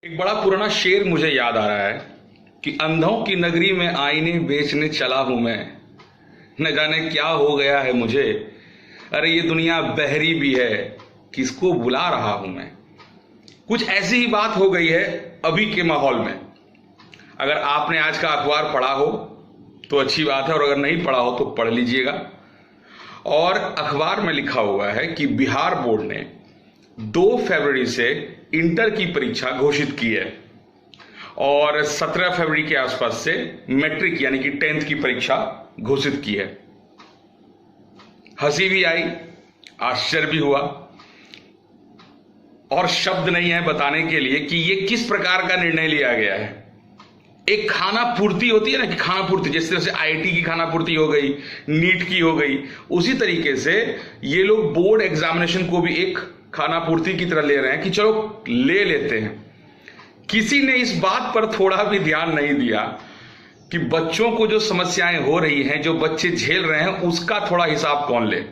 एक बड़ा पुराना शेर मुझे याद आ रहा है कि अंधों की नगरी में आईने बेचने चला हूं मैं, न जाने क्या हो गया है मुझे। अरे ये दुनिया बहरी भी है, किसको बुला रहा हूं मैं। कुछ ऐसी ही बात हो गई है अभी के माहौल में। अगर आपने आज का अखबार पढ़ा हो तो अच्छी बात है, और अगर नहीं पढ़ा हो तो पढ़ लीजिएगा। और अखबार में लिखा हुआ है कि बिहार बोर्ड ने 2 फरवरी से इंटर की परीक्षा घोषित की है और 17 फरवरी के आसपास से मैट्रिक यानी कि 10th की परीक्षा घोषित की है। हंसी भी आई, आश्चर्य भी हुआ, और शब्द नहीं है बताने के लिए कि यह किस प्रकार का निर्णय लिया गया है। एक खाना पूर्ति होती है ना, कि खाना पूर्ति जैसे जैसे आईआईटी की खाना पूर्ति हो गई, नीट की हो गई, उसी तरीके से ये लोग बोर्ड एग्जामिनेशन को भी एक खाना पूर्ति की तरह ले रहे हैं कि चलो ले लेते हैं। किसी ने इस बात पर थोड़ा भी ध्यान नहीं दिया कि बच्चों को जो समस्याएं हो रही हैं, जो बच्चे झेल रहे हैं, उसका थोड़ा हिसाब कौन ले।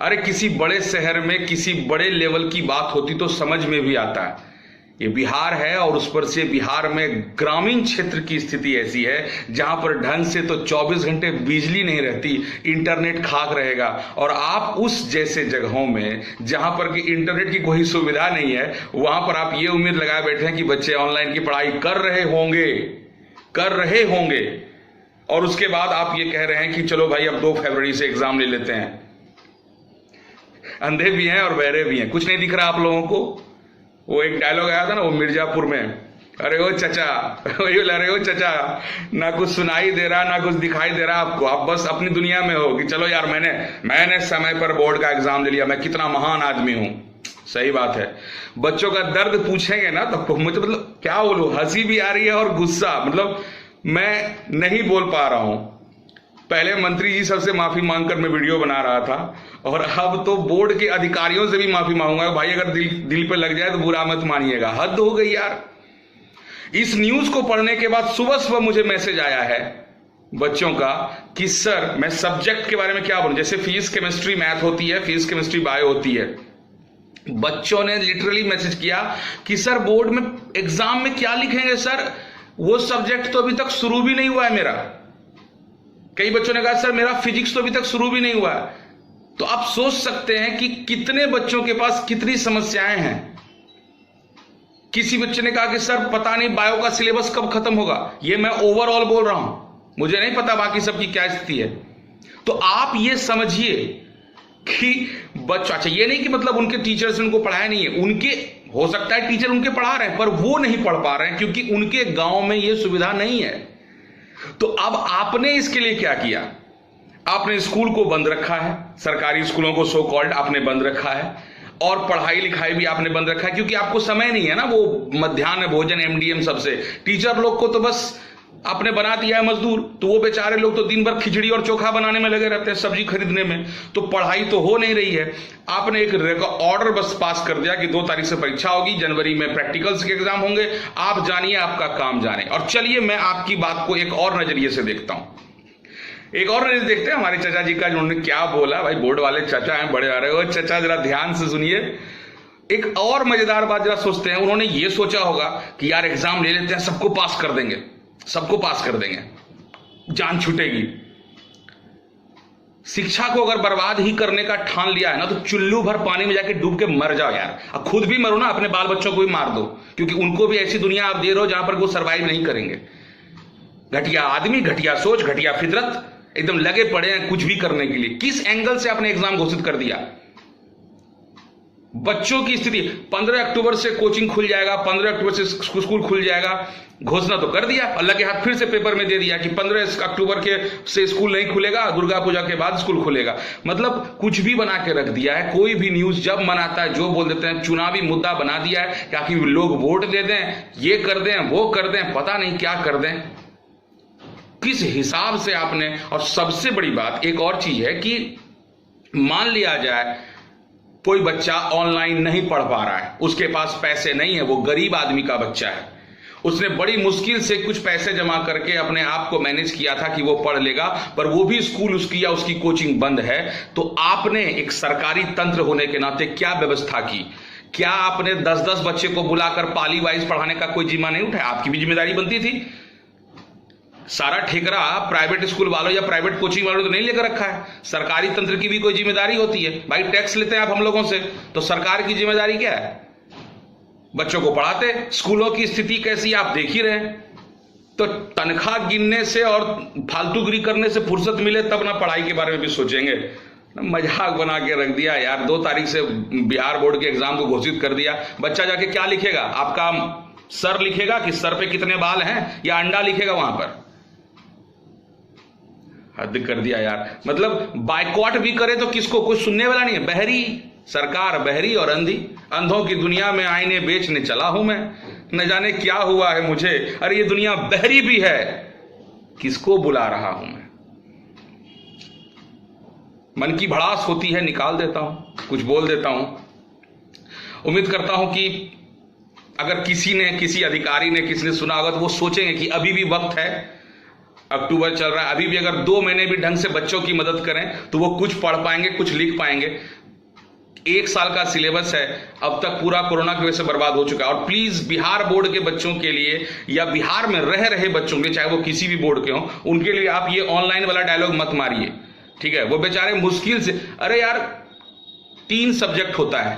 अरे किसी बड़े शहर में किसी बड़े लेवल की बात होती तो समझ में भी आता है। ये बिहार है और उस पर से बिहार में ग्रामीण क्षेत्र की स्थिति ऐसी है जहां पर ढंग से तो 24 घंटे बिजली नहीं रहती, इंटरनेट खाक रहेगा। और आप उस जैसे जगहों में जहां पर कि इंटरनेट की कोई सुविधा नहीं है, वहां पर आप ये उम्मीद लगाए बैठे हैं कि बच्चे ऑनलाइन की पढ़ाई कर रहे होंगे, और उसके बाद आप ये कह रहे हैं कि चलो भाई अब 2 फरवरी से एग्जाम ले लेते हैं। अंधे भी हैं और बहरे भी हैं, कुछ नहीं दिख रहा आप लोगों को। वो एक डायलॉग आया था ना, वो मिर्जापुर में, अरे ओ चचा, अरे ओ चचा, ना कुछ सुनाई दे रहा ना कुछ दिखाई दे रहा आपको, आप बस अपनी दुनिया में हो कि चलो यार मैंने समय पर बोर्ड का एग्जाम ले लिया, मैं कितना महान आदमी हूं। सही बात है। बच्चों का दर्द पूछेंगे ना तो मुझे मतलब क्या बोलूं, हंसी भी आ रही है और गुस्सा, मतलब मैं नहीं बोल पा रहा हूं। पहले मंत्री जी सबसे माफी मांगकर मैं वीडियो बना रहा था, और अब तो बोर्ड के अधिकारियों से भी माफी मांगूंगा। भाई अगर दिल पे लग जाए तो बुरा मत मानिएगा, हद हो गई यार। इस न्यूज को पढ़ने के बाद सुबह मुझे मैसेज आया है बच्चों का कि सर मैं सब्जेक्ट के बारे में क्या बोलूं, जैसे फिजिक्स केमिस्ट्री मैथ होती है, फिजिक्स केमिस्ट्री बायो होती है। बच्चों ने लिटरली मैसेज किया कि सर बोर्ड में एग्जाम में क्या लिखेंगे सर, वो सब्जेक्ट तो अभी तक शुरू भी नहीं हुआ है मेरा। कई बच्चों ने कहा सर मेरा फिजिक्स तो अभी तक शुरू भी नहीं हुआ है। तो आप सोच सकते हैं कि कितने बच्चों के पास कितनी समस्याएं हैं। किसी बच्चे ने कहा कि सर पता नहीं बायो का सिलेबस कब खत्म होगा। ये मैं ओवरऑल बोल रहा हूं, मुझे नहीं पता बाकी सबकी क्या स्थिति है। तो आप ये समझिए कि बच्चा, अच्छा ये नहीं कि मतलब उनके टीचर्स ने उनको पढ़ाया नहीं है, उनके हो सकता है टीचर उनके पढ़ा रहे हैं पर वो नहीं पढ़ पा रहे हैं क्योंकि उनके गांव में ये सुविधा नहीं है। तो अब आपने इसके लिए क्या किया, आपने स्कूल को बंद रखा है, सरकारी स्कूलों को सो कॉल्ड आपने बंद रखा है, और पढ़ाई लिखाई भी आपने बंद रखा है क्योंकि आपको समय नहीं है ना वो मध्याह्न भोजन एमडीएम सबसे। टीचर लोग को तो बस आपने बना दिया है मजदूर, तो वो बेचारे लोग तो दिन भर खिचड़ी और चोखा बनाने में लगे रहते हैं, सब्जी खरीदने में, तो पढ़ाई तो हो नहीं रही है। आपने एक ऑर्डर बस पास कर दिया कि 2 तारीख से परीक्षा होगी, जनवरी में प्रैक्टिकल्स के एग्जाम होंगे, आप जानिए आपका काम जाने। और चलिए मैं आपकी बात को एक और नजरिए से देखता हूं, एक और नजरिए देखते हैं हमारे चचा जी का, जिन्होंने क्या बोला। भाई बोर्ड वाले चचा हैं, बड़े आ रहे हो चचा, जरा ध्यान से सुनिए। एक और मजेदार बात जरा सोचते हैं, उन्होंने ये सोचा होगा कि यार एग्जाम ले लेते हैं, सबको पास कर देंगे, जान छूटेगी। शिक्षा को अगर बर्बाद ही करने का ठान लिया है ना, तो चुल्लू भर पानी में जाके डूब के मर जाओ यार। अब खुद भी मरो ना, अपने बाल बच्चों को भी मार दो, क्योंकि उनको भी ऐसी दुनिया आप दे रहे हो जहां पर वो सर्वाइव नहीं करेंगे। घटिया आदमी, घटिया सोच, घटिया फितरत, एकदम लगे पड़े हैं कुछ भी करने के लिए। किस एंगल से आपने एग्जाम घोषित कर दिया। बच्चों की स्थिति, 15 अक्टूबर से कोचिंग खुल जाएगा, 15 अक्टूबर से स्कूल खुल जाएगा, घोषणा तो कर दिया, अल्लाह के हाथ फिर से पेपर में दे दिया कि 15 अक्टूबर के से स्कूल नहीं खुलेगा, दुर्गा पूजा के बाद स्कूल खुलेगा। मतलब कुछ भी बना के रख दिया है। कोई भी न्यूज जब मन आता है जो बोल देते हैं, चुनावी मुद्दा बना दिया है ताकि लोग वोट दे दें, ये कर दें, वो कर दें, पता नहीं क्या कर दें, किस हिसाब से आपने। और सबसे बड़ी बात एक और चीज है कि मान लिया जाए कोई बच्चा ऑनलाइन नहीं पढ़ पा रहा है, उसके पास पैसे नहीं है, वो गरीब आदमी का बच्चा है, उसने बड़ी मुश्किल से कुछ पैसे जमा करके अपने आप को मैनेज किया था कि वो पढ़ लेगा, पर वो भी स्कूल उसकी या उसकी कोचिंग बंद है। तो आपने एक सरकारी तंत्र होने के नाते क्या व्यवस्था की क्या आपने 10-10 बच्चे को बुलाकर पाली वाइज पढ़ाने का कोई जिम्मा नहीं उठाया? आपकी भी जिम्मेदारी बनती थी। सारा ठेकरा प्राइवेट स्कूल वालों या प्राइवेट कोचिंग वालों तो नहीं लेकर रखा है। सरकारी तंत्र की भी कोई जिम्मेदारी होती है। भाई टैक्स लेते हैं आप हम लोगों से, तो सरकार की जिम्मेदारी क्या है? बच्चों को पढ़ाते। स्कूलों की स्थिति कैसी आप देख ही रहे हैं। तो तनख्वाह गिनने से और फालतूगिरी करने से फुर्सत मिले तब ना पढ़ाई के बारे में भी सोचेंगे। मजाक बना के रख दिया यार। 2 तारीख से बिहार बोर्ड के एग्जाम को घोषित कर दिया। बच्चा जाके क्या लिखेगा? आपका सर लिखेगा कि सर पे कितने बाल हैं, या अंडा लिखेगा वहां पर? हद कर दिया यार। मतलब बाइकॉट भी करे तो किसको? कोई सुनने वाला नहीं है। बहरी सरकार, बहरी और अंधी। अंधों की दुनिया में आईने बेचने चला हूं मैं, न जाने क्या हुआ है मुझे। अरे ये दुनिया बहरी भी है, किसको बुला रहा हूं मैं? मन की भड़ास होती है, निकाल देता हूं, कुछ बोल देता हूं। उम्मीद करता हूं कि अगर किसी अधिकारी ने, किसी ने सुना होगा तो वो सोचेंगे कि अभी भी वक्त है। अक्टूबर चल रहा है, अभी भी अगर 2 महीने भी ढंग से बच्चों की मदद करें तो वो कुछ पढ़ पाएंगे, कुछ लिख पाएंगे। 1 साल का सिलेबस है, अब तक पूरा कोरोना की वजह से बर्बाद हो चुका है। और प्लीज बिहार बोर्ड के बच्चों के लिए या बिहार में रह रहे बच्चों के लिए, चाहे वो किसी भी बोर्ड के हों, उनके लिए आप ये ऑनलाइन वाला डायलॉग मत मारिए, ठीक है? वो बेचारे मुश्किल से, अरे यार 3 सब्जेक्ट होता है,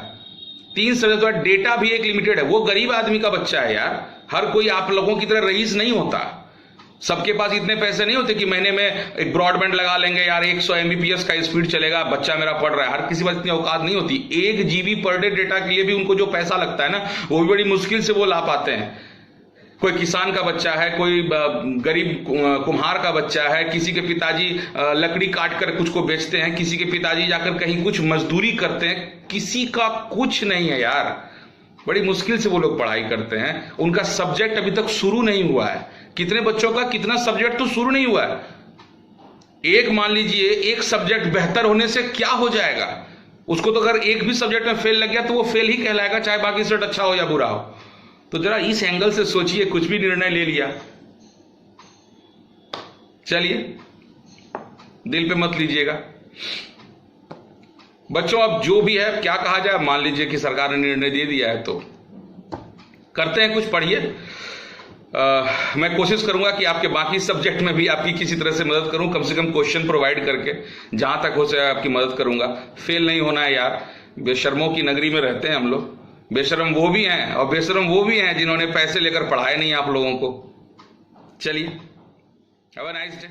3 सब्जेक्ट होता है, डेटा भी एक लिमिटेड है। वो गरीब आदमी का बच्चा है यार। हर कोई आप लोगों की तरह रईस नहीं होता। सबके पास इतने पैसे नहीं होते कि महीने में एक ब्रॉडबैंड लगा लेंगे यार, 100 MBPS का स्पीड चलेगा, बच्चा मेरा पढ़ रहा है। हर किसी पास इतनी औकात नहीं होती। 1 GB पर डे डेटा के लिए भी उनको जो पैसा लगता है ना, वो भी बड़ी मुश्किल से वो ला पाते हैं। कोई किसान का बच्चा है, कोई गरीब कुम्हार का बच्चा है, किसी के पिताजी लकड़ी काट कर कुछ को बेचते हैं, किसी के पिताजी जाकर कहीं कुछ मजदूरी करते हैं, किसी का कुछ नहीं है यार। बड़ी मुश्किल से वो लोग पढ़ाई करते हैं। उनका सब्जेक्ट अभी तक शुरू नहीं हुआ है। कितने बच्चों का कितना सब्जेक्ट तो शुरू नहीं हुआ है। एक मान लीजिए, एक सब्जेक्ट बेहतर होने से क्या हो जाएगा? उसको तो अगर एक भी सब्जेक्ट में फेल लग गया तो वो फेल ही कहलाएगा, चाहे बाकी सब्जेक्ट अच्छा हो या बुरा हो। तो जरा इस एंगल से सोचिए, कुछ भी निर्णय ले लिया, चलिए दिल पे मत लीजिएगा। बच्चों अब जो भी है, क्या कहा जाए, मान लीजिए कि सरकार ने निर्णय दे दिया है तो करते हैं कुछ। पढ़िए। मैं कोशिश करूंगा कि आपके बाकी सब्जेक्ट में भी आपकी किसी तरह से मदद करूं, कम से कम क्वेश्चन प्रोवाइड करके जहां तक हो सके आपकी मदद करूंगा। फेल नहीं होना है यार। बेशर्मों की नगरी में रहते हैं हम लोग। बेशर्म वो भी हैं और बेशर्म वो भी हैं जिन्होंने पैसे लेकर पढ़ाए नहीं आप लोगों को। चलिए, हैव अ नाइस डे।